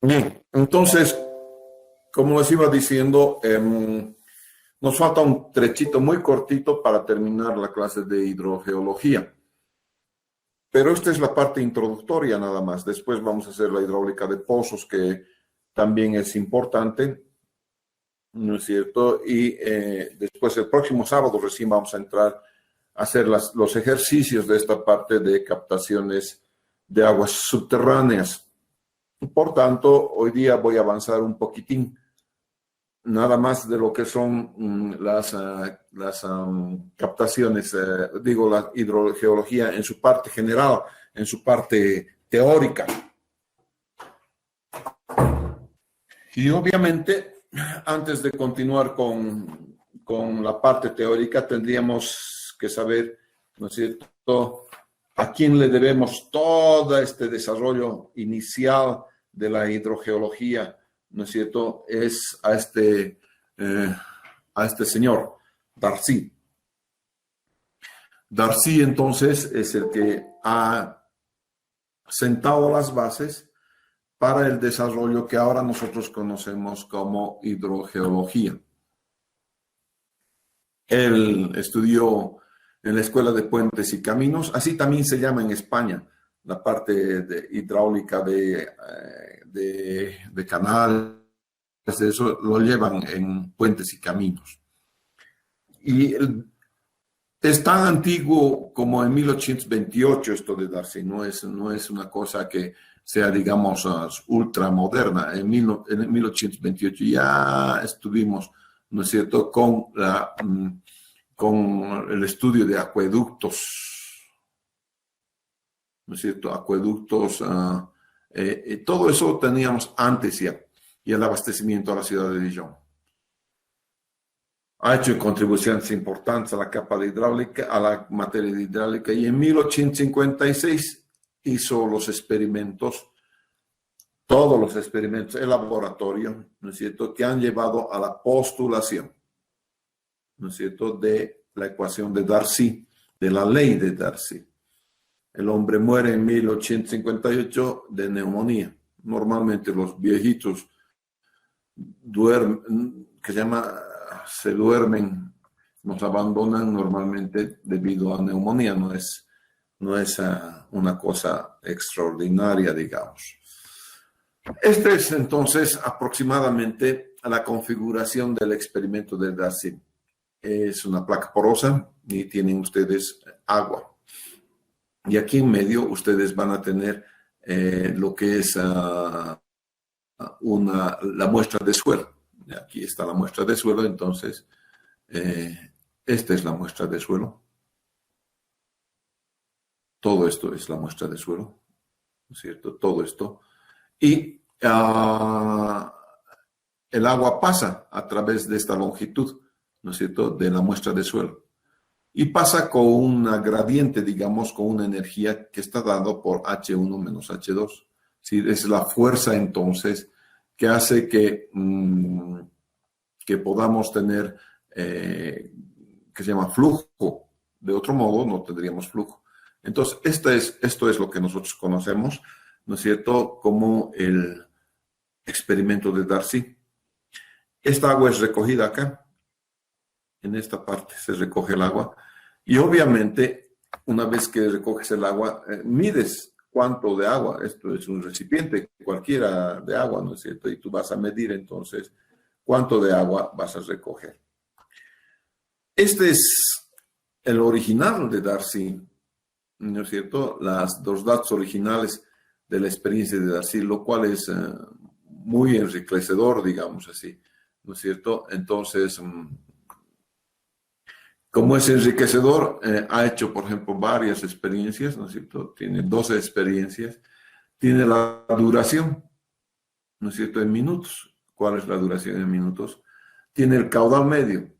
Bien, entonces, como les iba diciendo, nos falta un trechito muy cortito para terminar la clase de hidrogeología. Pero esta es la parte introductoria nada más. Después vamos a hacer la hidráulica de pozos, que también es importante, ¿no es cierto? Y después el próximo sábado recién vamos a entrar a hacer los ejercicios de esta parte de captaciones de aguas subterráneas. Por tanto, hoy día voy a avanzar un poquitín, nada más de lo que son las captaciones, digo, la hidrogeología en su parte general, en su parte teórica. Y obviamente, antes de continuar con la parte teórica, tendríamos que saber, ¿no es cierto?, a quién le debemos todo este desarrollo inicial de la hidrogeología, ¿no es cierto? Es a este señor, Darcy. Darcy, entonces, es el que ha sentado las bases para el desarrollo que ahora nosotros conocemos como hidrogeología. Él estudió en la Escuela de Puentes y Caminos, así también se llama en España, la parte de hidráulica de canales, eso lo llevan en Puentes y Caminos. Y es tan antiguo como en 1828 esto de Darcy, no es una cosa que sea, digamos, ultra moderna. En 1828 ya estuvimos, ¿no es cierto?, con el estudio de acueductos, ¿no es cierto?, acueductos, todo eso teníamos antes ya, y el abastecimiento a la ciudad de Dijon. Ha hecho contribuciones importantes a la capa de hidráulica, a la materia de hidráulica, y en 1856 hizo los experimentos, todos los experimentos en laboratorio, ¿no es cierto?, que han llevado a la postulación, ¿no es cierto?, de la ecuación de Darcy, de la ley de Darcy. El hombre muere en 1858 de neumonía. Normalmente los viejitos se duermen, nos abandonan normalmente debido a neumonía, no es una cosa extraordinaria, digamos. Esta es entonces aproximadamente la configuración del experimento de Darcy. Es una placa porosa y tienen ustedes agua. Y aquí en medio ustedes van a tener lo que es la muestra de suelo. Aquí está la muestra de suelo, entonces esta es la muestra de suelo. Todo esto es la muestra de suelo, ¿no es cierto? Todo esto. Y el agua pasa a través de esta longitud, ¿no es cierto?, de la muestra de suelo. Y pasa con una gradiente, digamos, con una energía que está dado por H1 menos H2. ¿Sí? Es la fuerza, entonces, que hace que podamos tener, que se llama flujo. De otro modo, no tendríamos flujo. Entonces, esto es lo que nosotros conocemos, ¿no es cierto?, como el experimento de Darcy. Esta agua es recogida acá. En esta parte se recoge el agua. Y obviamente, una vez que recoges el agua, mides cuánto de agua. Esto es un recipiente cualquiera de agua, ¿no es cierto? Y tú vas a medir entonces cuánto de agua vas a recoger. Este es el original de Darcy, ¿no es cierto? Los datos originales de la experiencia de Darcy, lo cual es muy enriquecedor, digamos así, ¿no es cierto? Entonces, como es enriquecedor, ha hecho, por ejemplo, varias experiencias, ¿no es cierto? Tiene 12 experiencias. Tiene la duración, ¿no es cierto?, en minutos. ¿Cuál es la duración en minutos? Tiene el caudal medio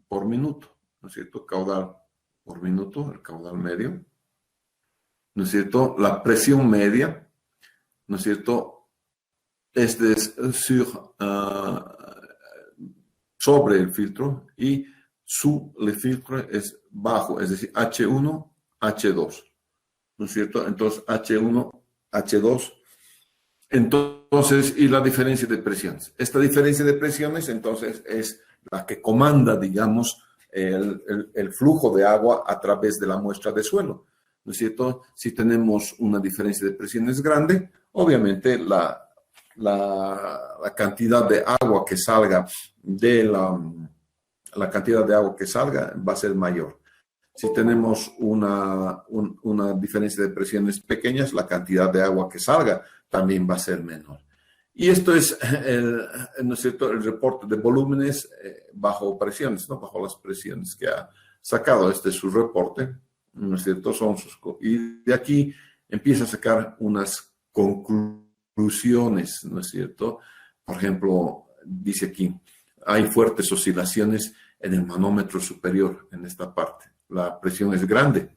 por minuto, ¿no es cierto? Caudal por minuto, el caudal medio, ¿no es cierto? La presión media, ¿no es cierto? Este es sobre el filtro, y le filtro es bajo, es decir, H1, H2, ¿no es cierto? Entonces, H1, H2 Entonces, y la diferencia de presiones. Esta diferencia de presiones, entonces, es la que comanda, digamos, el flujo de agua a través de la muestra de suelo. ¿No es cierto? Si tenemos una diferencia de presiones grande, obviamente la cantidad de agua que salga la cantidad de agua que salga va a ser mayor. Si tenemos una diferencia de presiones pequeñas, la cantidad de agua que salga también va a ser menor. Y esto es, ¿no es cierto?, el reporte de volúmenes bajo presiones, ¿no? Bajo las presiones que ha sacado. Este es su reporte, ¿no es cierto? Y de aquí empieza a sacar unas conclusiones, ¿no es cierto? Por ejemplo, dice aquí, hay fuertes oscilaciones en el manómetro superior, en esta parte. La presión es grande,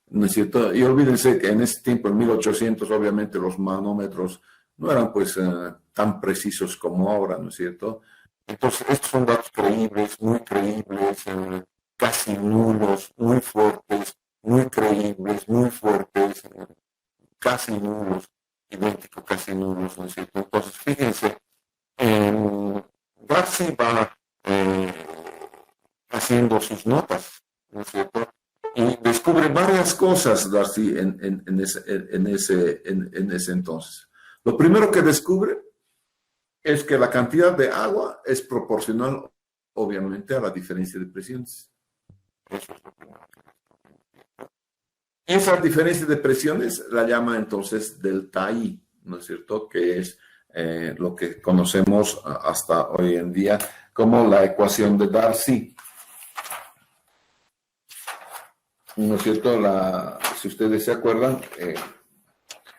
¿no es cierto? Y olvídense que en ese tiempo, en 1800, obviamente los manómetros no eran pues tan precisos como ahora, ¿no es cierto? Entonces, estos son datos creíbles, muy creíbles, casi nulos, muy fuertes, muy creíbles, muy fuertes, casi nulos, idénticos, casi nulos, ¿no es cierto? Entonces, fíjense, Darcy va haciendo sus notas, ¿no es cierto? Y descubre varias cosas, Darcy, en ese entonces. Lo primero que descubre es que la cantidad de agua es proporcional, obviamente, a la diferencia de presiones. Eso es lo primero que descubre. Esa diferencia de presiones la llama entonces delta I, ¿no es cierto? Que es lo que conocemos hasta hoy en día como la ecuación de Darcy. ¿No es cierto? Si ustedes se acuerdan,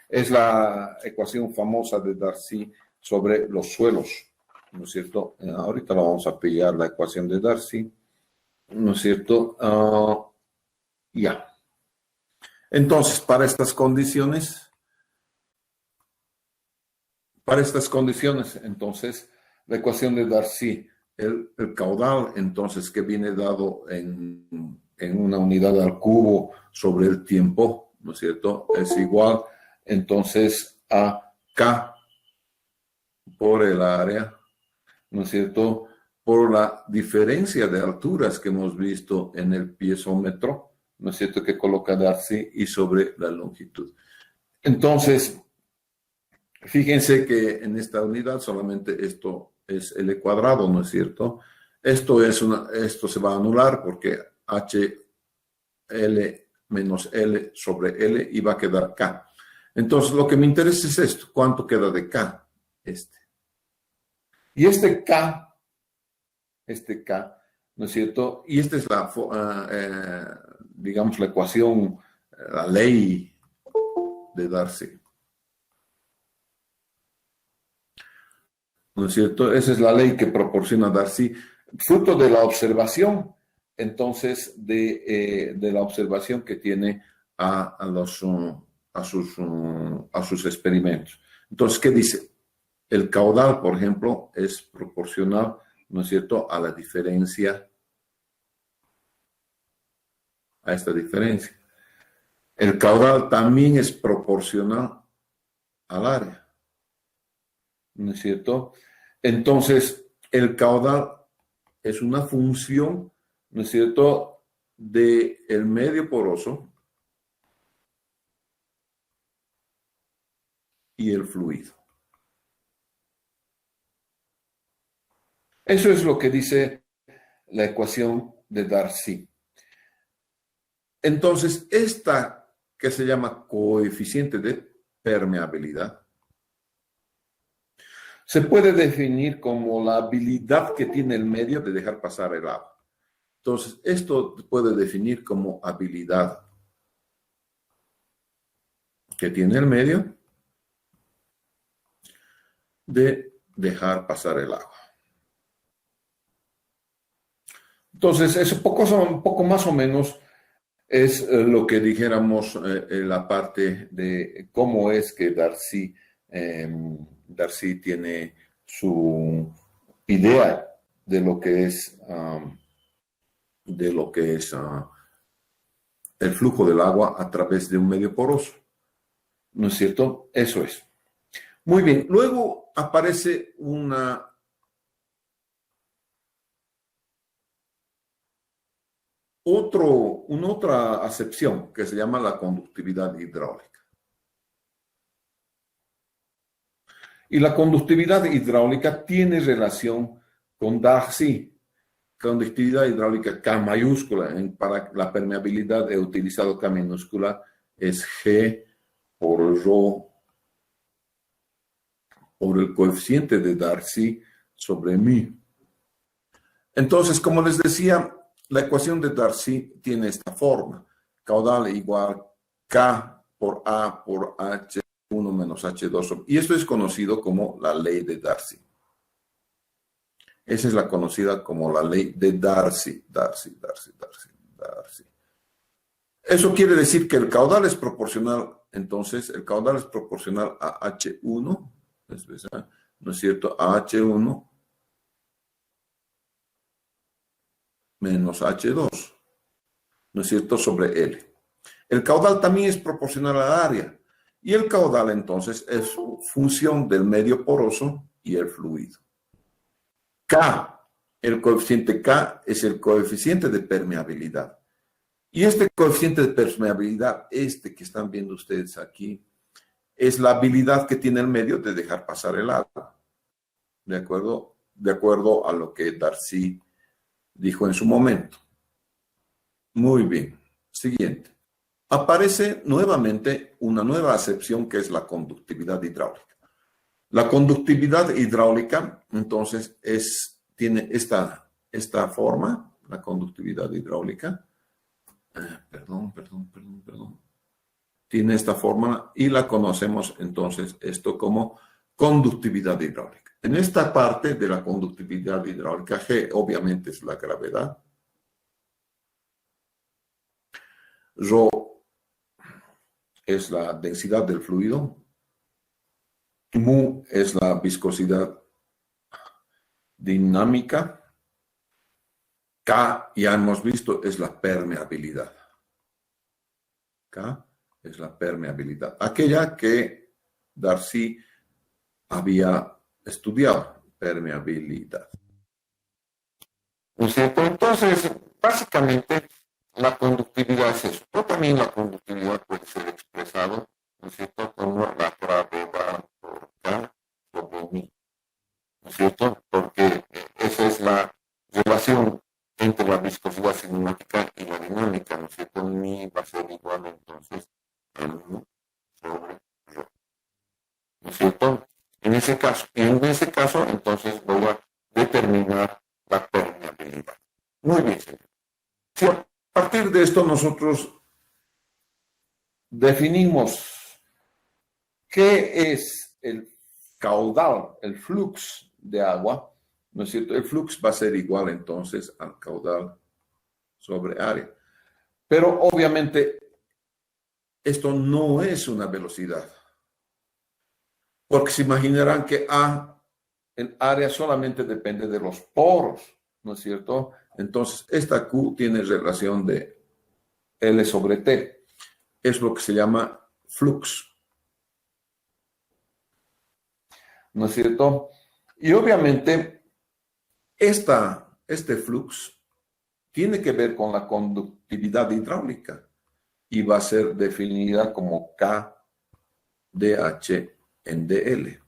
es la ecuación famosa de Darcy sobre los suelos, ¿no es cierto? Ahorita lo vamos a pillar, la ecuación de Darcy, ¿no es cierto? Ya. Entonces, para estas condiciones, entonces, la ecuación de Darcy, el caudal, entonces, que viene dado en una unidad al cubo sobre el tiempo, ¿no es cierto? Es igual, entonces, a K por el área, ¿no es cierto? Por la diferencia de alturas que hemos visto en el piezómetro, ¿no es cierto? Que coloca Darcy y sobre la longitud. Entonces, fíjense que en esta unidad solamente esto es L cuadrado, ¿no es cierto? Esto se va a anular porque HL menos L sobre L y va a quedar K. Entonces, lo que me interesa es esto. ¿Cuánto queda de K? Y este K, ¿no es cierto? Y esta es digamos, la ecuación, la ley de Darcy. ¿No es cierto? Esa es la ley que proporciona Darcy, fruto de la observación, entonces, de la observación que tiene a sus experimentos. Entonces, ¿qué dice? El caudal, por ejemplo, es proporcional, ¿no es cierto?, a la diferencia, a esta diferencia. El caudal también es proporcional al área, ¿no es cierto? Entonces, el caudal es una función, ¿no es cierto?, del medio poroso y el fluido. Eso es lo que dice la ecuación de Darcy. Entonces, esta que se llama coeficiente de permeabilidad se puede definir como la habilidad que tiene el medio de dejar pasar el agua. Entonces, esto puede definir como habilidad que tiene el medio de dejar pasar el agua. Entonces, eso poco más o menos es lo que dijéramos la parte de cómo es que Darcy tiene su idea de lo que es el flujo del agua a través de un medio poroso. ¿No es cierto? Eso es. Muy bien, luego aparece una otra acepción que se llama la conductividad hidráulica. Y la conductividad hidráulica tiene relación con Darcy. Conductividad hidráulica K mayúscula. Para la permeabilidad he utilizado K minúscula. Es G por ρ por el coeficiente de Darcy sobre μ. Entonces, como les decía, la ecuación de Darcy tiene esta forma. Caudal igual K por A por H1 menos H2. Y esto es conocido como la ley de Darcy. Esa es la conocida como la ley de Darcy. Darcy. Eso quiere decir que el caudal es proporcional, entonces, el caudal es proporcional a H1, ¿no es cierto? A H1 menos H2, ¿no es cierto? Sobre L. El caudal también es proporcional al área. Y el caudal, entonces, es función del medio poroso y el fluido. K, el coeficiente K es el coeficiente de permeabilidad. Y este coeficiente de permeabilidad, este que están viendo ustedes aquí, es la habilidad que tiene el medio de dejar pasar el agua. ¿De acuerdo? De acuerdo a lo que Darcy dijo en su momento. Muy bien. Siguiente. Aparece nuevamente una nueva acepción que es la conductividad hidráulica. La conductividad hidráulica, entonces, tiene esta forma, la conductividad hidráulica. Perdón. Tiene esta forma y la conocemos entonces esto como conductividad hidráulica. En esta parte de la conductividad hidráulica, G obviamente es la gravedad. Rho es la densidad del fluido. Mu es la viscosidad dinámica. K, ya hemos visto, es la permeabilidad. K es la permeabilidad. Aquella que Darcy había estudiado, permeabilidad. ¿No es cierto? Entonces, básicamente, la conductividad es eso. O también la conductividad puede ser expresado, ¿no es cierto?, como la gravedad por K sobre μ. ¿No es cierto? Porque esa es la relación entre la viscosidad cinemática y la dinámica, ¿no es cierto? Mi va a ser igual entonces a mu sobre ρ. ¿No es cierto? En ese caso, entonces voy a determinar la permeabilidad. Muy bien, señor. Si a partir de esto nosotros definimos qué es el caudal, el flux de agua, ¿no es cierto? El flux va a ser igual entonces al caudal sobre área. Pero obviamente esto no es una velocidad. Porque se imaginarán que el área solamente depende de los poros, ¿no es cierto? Entonces, esta Q tiene relación de L sobre T. Es lo que se llama flux. ¿No es cierto? Y obviamente, este flux tiene que ver con la conductividad hidráulica y va a ser definida como K dH en dL.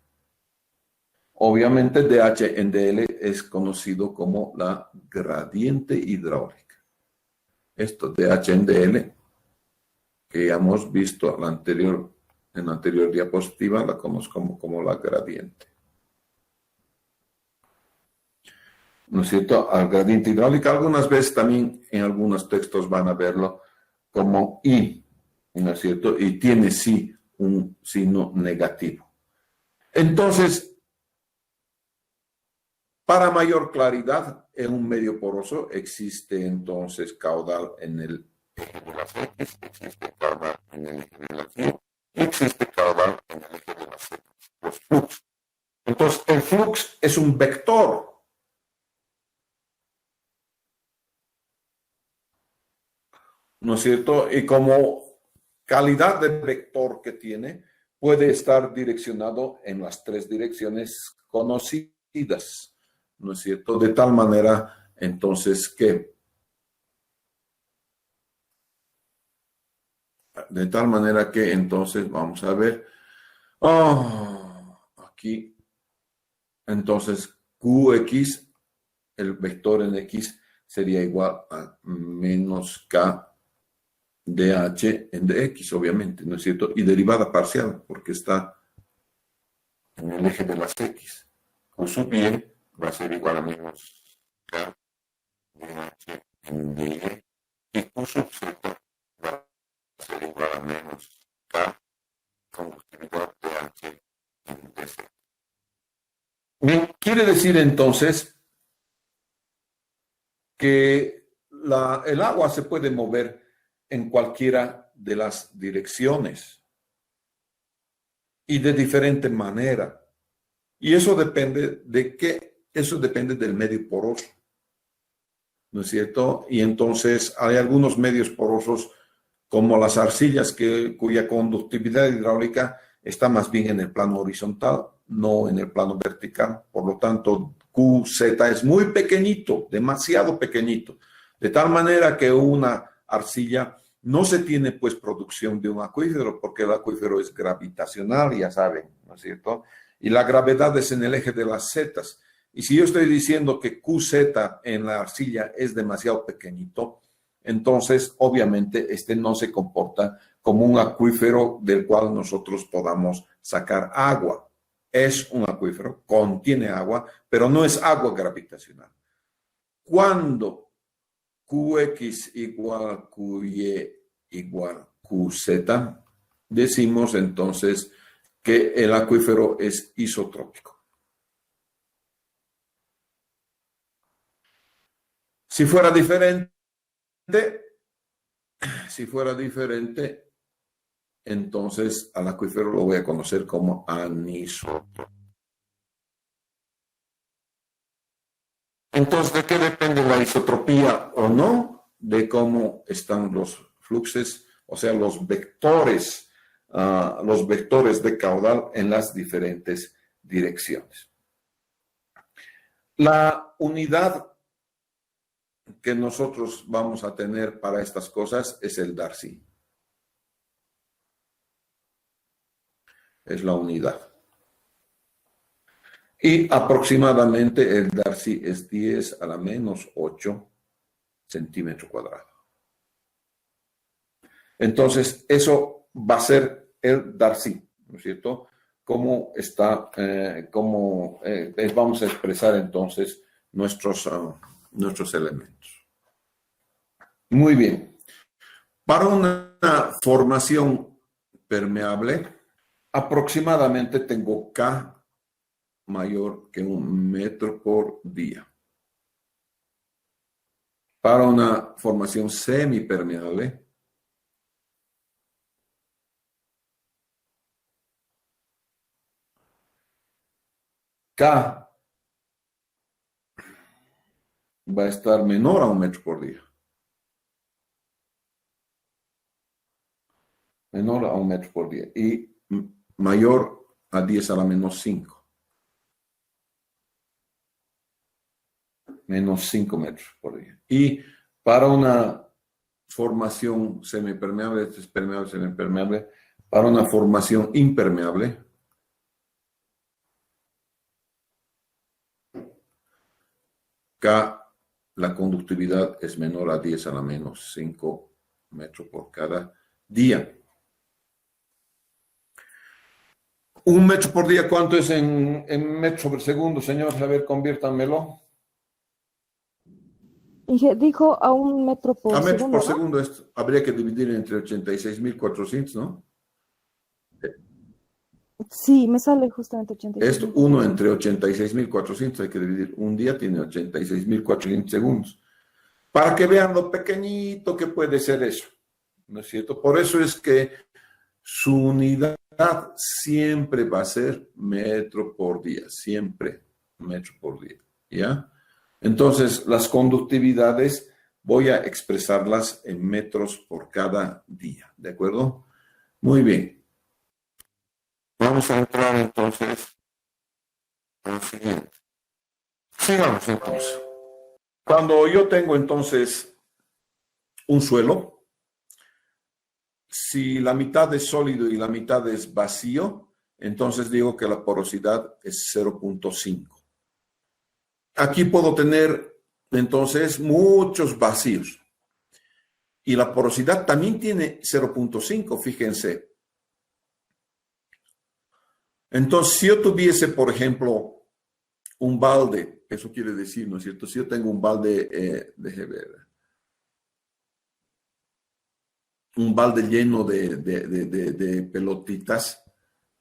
Obviamente, dH en dL es conocido como la gradiente hidráulica. Esto, dH en dL, que ya hemos visto en la anterior diapositiva, la conozco como la gradiente. ¿No es cierto? Al gradiente hidráulica, algunas veces también en algunos textos van a verlo como I, ¿no es cierto? Y tiene sí un signo negativo. Entonces, para mayor claridad, en un medio poroso existe entonces caudal en el eje de las X, existe caudal en el eje de las Y, y existe caudal en el eje de las Z, los flux. Entonces, el flux es un vector. ¿No es cierto? Y como calidad de vector que tiene, puede estar direccionado en las tres direcciones conocidas, ¿no es cierto? De tal manera, entonces, entonces, vamos a ver, aquí, entonces, QX, el vector en X, sería igual a menos K DH en DX, obviamente, ¿no es cierto? Y derivada parcial, porque está en el eje de las X. Q sub Y va a ser igual a menos K DH en DY. Y Q sub Z va a ser igual a menos K conductividad DH en DC. Bien, quiere decir entonces que el agua se puede mover en cualquiera de las direcciones y de diferente manera. Y eso depende de qué, eso depende del medio poroso, ¿no es cierto? Y entonces hay algunos medios porosos como las arcillas cuya conductividad hidráulica está más bien en el plano horizontal, no en el plano vertical. Por lo tanto, QZ es muy pequeñito, demasiado pequeñito, de tal manera que una arcilla no se tiene pues producción de un acuífero, porque el acuífero es gravitacional, ya saben, ¿no es cierto? Y la gravedad es en el eje de las zetas. Y si yo estoy diciendo que QZ en la arcilla es demasiado pequeñito, entonces obviamente este no se comporta como un acuífero del cual nosotros podamos sacar agua. Es un acuífero, contiene agua, pero no es agua gravitacional. Cuando QX igual a QY igual a QZ, decimos entonces que el acuífero es isotrópico. Si fuera diferente, entonces al acuífero lo voy a conocer como anisótropo. Entonces, ¿de qué depende la isotropía o no? De cómo están los fluxos, o sea, los vectores de caudal en las diferentes direcciones. La unidad que nosotros vamos a tener para estas cosas es el Darcy. Es la unidad. Y aproximadamente el Darcy es 10 a la menos 8 centímetros cuadrados. Entonces, eso va a ser el Darcy, ¿no es cierto? ¿Cómo está, vamos a expresar entonces nuestros elementos? Muy bien. Para una formación permeable, aproximadamente tengo K mayor que 1 metro por día. Para una formación semipermeable, K va a estar menor a 1 metro por día. Menor a 1 metro por día. Y mayor a 10 a la menos 5. Menos 5 metros por día. Y para una formación semipermeable, este es permeable, semipermeable, para una formación impermeable, K, la conductividad es menor a 10 a la menos 5 metros por cada día. 1 metro por día, ¿cuánto es en metros sobre segundo, señor? A ver, conviértanmelo. Dijo a 1 metro por segundo. A metros por ¿no? segundo, esto habría que dividir entre 86.400, ¿no? Sí, me sale justamente 86. Esto, 1 entre 86.400, hay que dividir. Un día tiene 86.400 segundos. Para que vean lo pequeñito que puede ser eso, ¿no es cierto? Por eso es que su unidad siempre va a ser metro por día, siempre metro por día, ¿ya? Entonces, las conductividades voy a expresarlas en metros por cada día, ¿de acuerdo? Muy bien. Vamos a entrar entonces al siguiente. Sigamos entonces. Cuando yo tengo entonces un suelo, si la mitad es sólido y la mitad es vacío, entonces digo que la porosidad es 0.5. Aquí puedo tener entonces muchos vacíos. Y la porosidad también tiene 0.5, fíjense. Entonces, si yo tuviese, por ejemplo, un balde, eso quiere decir, ¿no es cierto? Si yo tengo un balde, déjeme ver, un balde lleno de pelotitas,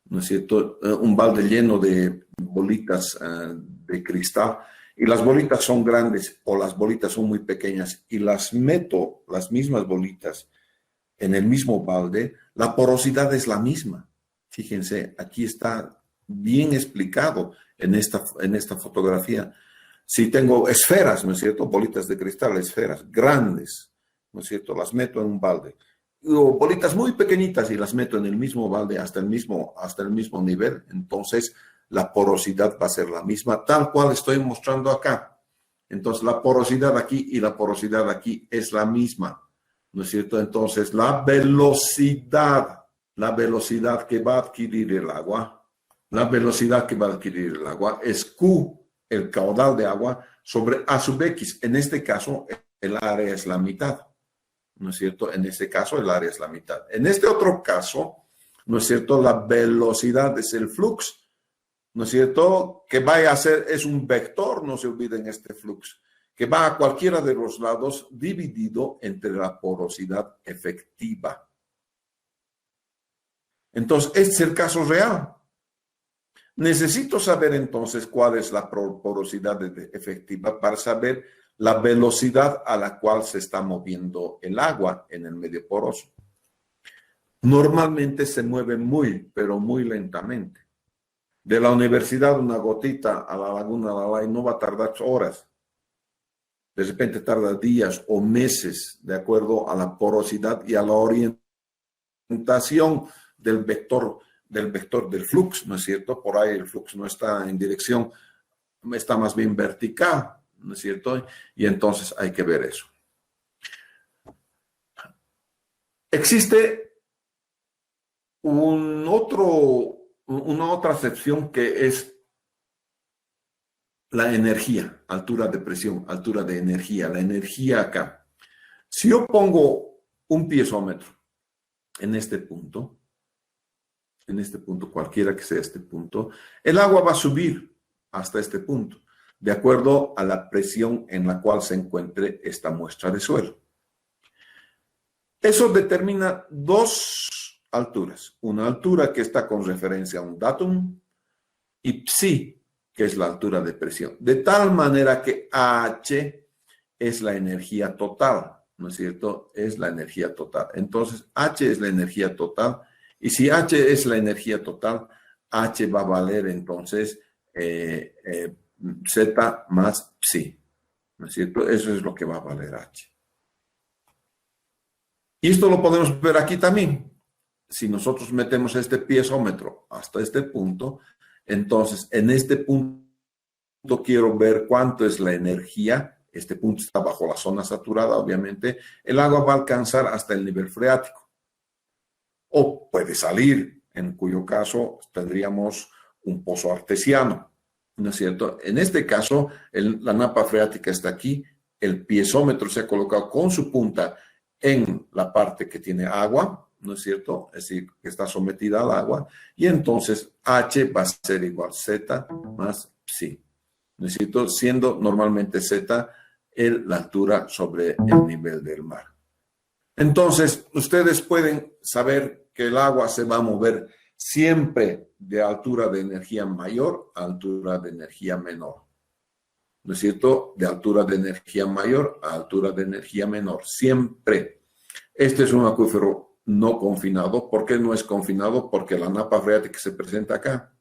¿no es cierto? Un balde lleno de bolitas de cristal, y las bolitas son grandes o las bolitas son muy pequeñas, y las meto, las mismas bolitas, en el mismo balde, la porosidad es la misma. Fíjense, aquí está bien explicado en esta fotografía. Si tengo esferas, ¿no es cierto? Bolitas de cristal, esferas grandes, ¿no es cierto? Las meto en un balde. O bolitas muy pequeñitas y las meto en el mismo balde hasta el mismo nivel. Entonces, la porosidad va a ser la misma, tal cual estoy mostrando acá. Entonces, la porosidad aquí y la porosidad aquí es la misma, ¿no es cierto? Entonces, la velocidad que va a adquirir el agua, es Q, el caudal de agua, sobre A sub X. En este caso, el área es la mitad, ¿no es cierto? En este caso, el área es la mitad. En este otro caso, ¿no es cierto? La velocidad es el flux, ¿no es cierto? Que vaya a ser, es un vector, no se olviden este flux, que va a cualquiera de los lados dividido entre la porosidad efectiva. Entonces, este es el caso real. Necesito saber entonces cuál es la porosidad efectiva para saber la velocidad a la cual se está moviendo el agua en el medio poroso. Normalmente se mueve muy, pero muy lentamente. De la universidad una gotita a la laguna Lalay no va a tardar horas. De repente tarda días o meses de acuerdo a la porosidad y a la orientación del vector del flux, ¿no es cierto? Por ahí el flux no está en dirección, está más bien vertical, ¿no es cierto? Y entonces hay que ver eso. Existe una otra acepción que es la energía, altura de presión, altura de energía, la energía acá. Si yo pongo un piezómetro en este punto, cualquiera que sea este punto, el agua va a subir hasta este punto, de acuerdo a la presión en la cual se encuentre esta muestra de suelo. Eso determina dos alturas. Una altura que está con referencia a un datum y psi, que es la altura de presión. De tal manera que H es la energía total, ¿no es cierto? Es la energía total. Entonces, H es la energía total. Y si H es la energía total, H va a valer entonces Z más psi, ¿no es cierto? Eso es lo que va a valer H. Y esto lo podemos ver aquí también. Si nosotros metemos este piezómetro hasta este punto, entonces en este punto quiero ver cuánto es la energía. Este punto está bajo la zona saturada, obviamente. El agua va a alcanzar hasta el nivel freático. O puede salir, en cuyo caso tendríamos un pozo artesiano, ¿no es cierto? En este caso, la napa freática está aquí, el piezómetro se ha colocado con su punta en la parte que tiene agua, ¿no es cierto? Es decir, que está sometida al agua, y entonces H va a ser igual a Z más psi, ¿no es cierto? Siendo normalmente Z la altura sobre el nivel del mar. Entonces, ustedes pueden saber que el agua se va a mover siempre de altura de energía mayor a altura de energía menor. ¿No es cierto? De altura de energía mayor a altura de energía menor. Siempre. Este es un acuífero no confinado. ¿Por qué no es confinado? Porque la napa freática se presenta acá.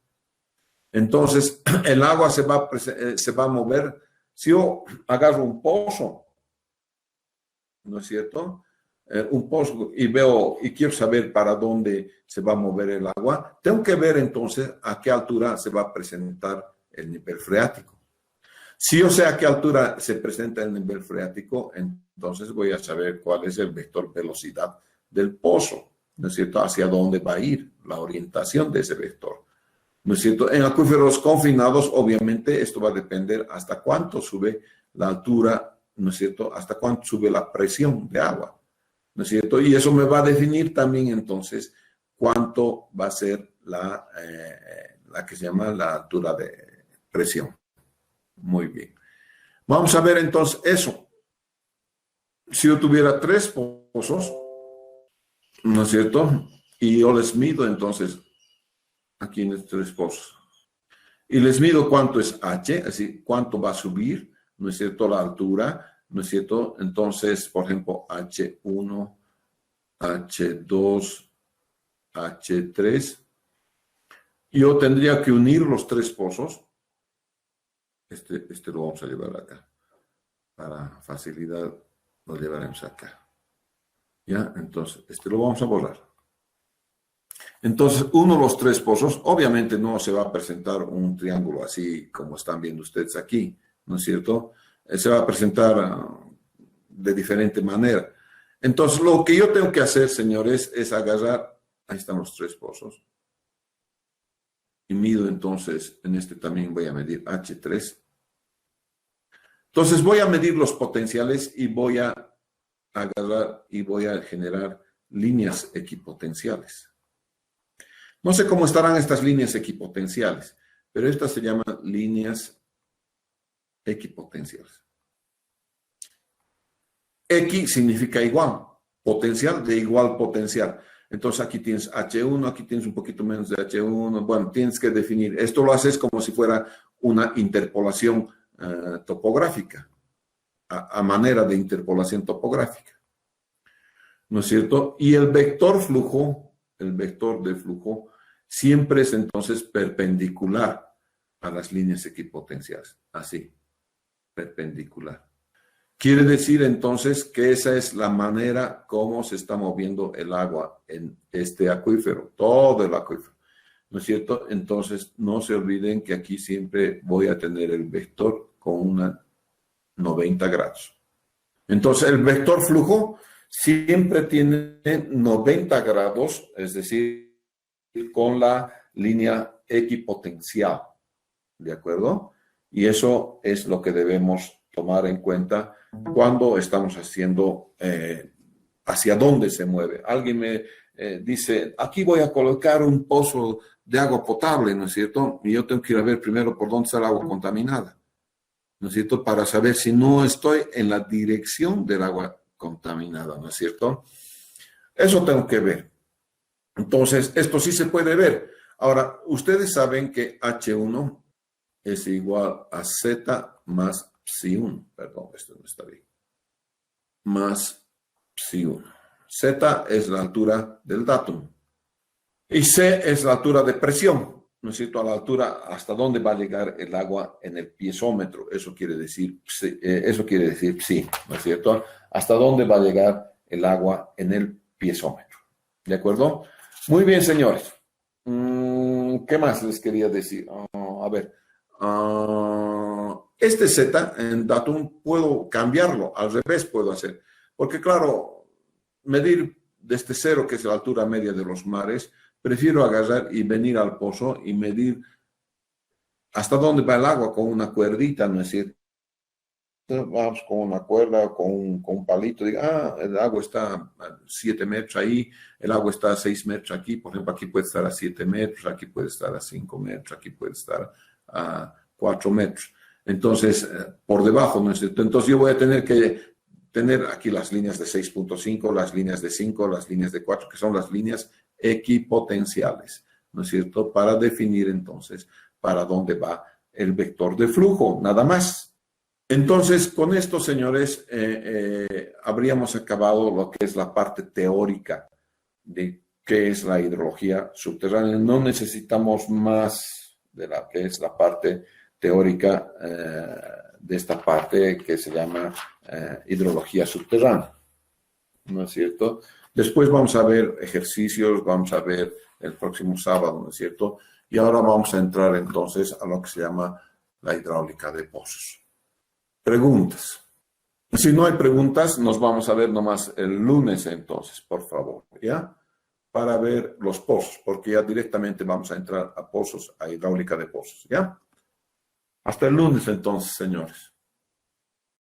Entonces, el agua se va a mover. Si yo agarro un pozo, ¿no es cierto? un pozo y veo y quiero saber para dónde se va a mover el agua, tengo que ver entonces a qué altura se va a presentar el nivel freático. Si yo sé a qué altura se presenta el nivel freático, entonces voy a saber cuál es el vector velocidad del pozo, ¿no es cierto? Hacia dónde va a ir la orientación de ese vector, ¿no es cierto? En acuíferos confinados, obviamente, esto va a depender hasta cuánto sube la altura, ¿no es cierto? Hasta cuánto sube la presión de agua, ¿no es cierto? Y eso me va a definir también, entonces, cuánto va a ser la que se llama la altura de presión. Muy bien. Vamos a ver entonces eso. Si yo tuviera 3 pozos, ¿no es cierto? Y yo les mido entonces aquí en estos 3 pozos. Y les mido cuánto es H, así cuánto va a subir, ¿no es cierto? La altura, ¿no es cierto? Entonces, por ejemplo, H1, H2, H3. Yo tendría que unir los 3 pozos. Este lo vamos a llevar acá. Para facilidad lo llevaremos acá. ¿Ya? Entonces, este lo vamos a borrar. Entonces, uno de los 3 pozos, obviamente no se va a presentar un triángulo así como están viendo ustedes aquí, ¿no es cierto? Se va a presentar de diferente manera. Entonces, lo que yo tengo que hacer, señores, es agarrar, ahí están los 3 pozos, y mido entonces, en este también voy a medir H3. Entonces, voy a medir los potenciales y voy a agarrar y voy a generar líneas equipotenciales. No sé cómo estarán estas líneas equipotenciales, pero estas se llaman líneas equipotenciales. X significa igual, potencial de igual potencial. Entonces aquí tienes H1, aquí tienes un poquito menos de H1. Bueno, tienes que definir. Esto lo haces como si fuera una interpolación topográfica, a manera de interpolación topográfica. ¿No es cierto? Y el vector de flujo, siempre es entonces perpendicular a las líneas equipotenciales. Así, perpendicular. Quiere decir entonces que esa es la manera como se está moviendo el agua en este acuífero, todo el acuífero, ¿no es cierto? Entonces, no se olviden que aquí siempre voy a tener el vector con una 90 grados. Entonces, el vector flujo siempre tiene 90 grados, es decir, con la línea equipotencial, ¿de acuerdo? Y eso es lo que debemos tomar en cuenta cuando estamos haciendo hacia dónde se mueve. Alguien me dice, aquí voy a colocar un pozo de agua potable, ¿no es cierto? Y yo tengo que ir a ver primero por dónde está el agua contaminada, ¿no es cierto? Para saber si no estoy en la dirección del agua contaminada, ¿no es cierto? Eso tengo que ver. Entonces, esto sí se puede ver. Ahora, ustedes saben que H1 es igual a Z más Psi1, perdón, esto no está bien, más Psi1. Z es la altura del datum y C es la altura de presión, ¿no es cierto? A la altura hasta dónde va a llegar el agua en el piezómetro, eso quiere decir psi, ¿no es cierto? Hasta dónde va a llegar el agua en el piezómetro, ¿de acuerdo? Muy bien, señores. ¿Qué más les quería decir? A ver. Este Z en datum puedo cambiarlo, al revés puedo hacer. Porque claro, medir desde cero, que es la altura media de los mares, prefiero agarrar y venir al pozo y medir hasta dónde va el agua con una cuerdita, ¿no es cierto? Vamos con una cuerda, con un palito, digo, el agua está a 7 metros ahí, el agua está a 6 metros aquí, por ejemplo, aquí puede estar a 7 metros, aquí puede estar a 5 metros, aquí puede estar a 4 metros. Entonces, por debajo, ¿no es cierto? Entonces yo voy a tener que tener aquí las líneas de 6.5, las líneas de 5, las líneas de 4, que son las líneas equipotenciales, ¿no es cierto? Para definir entonces para dónde va el vector de flujo, nada más. Entonces, con esto, señores, habríamos acabado lo que es la parte teórica de qué es la hidrología subterránea. No necesitamos más de la que es la parte teórica de esta parte que se llama hidrología subterránea. ¿no es cierto? Después vamos a ver ejercicios, vamos a ver el próximo sábado, ¿no es cierto? Y ahora vamos a entrar entonces a lo que se llama la hidráulica de pozos. Preguntas. Si no hay preguntas, nos vamos a ver nomás el lunes entonces, por favor, ¿ya? Para ver los pozos, porque ya directamente vamos a entrar a pozos, a hidráulica de pozos, ¿ya? Hasta el lunes entonces, señores.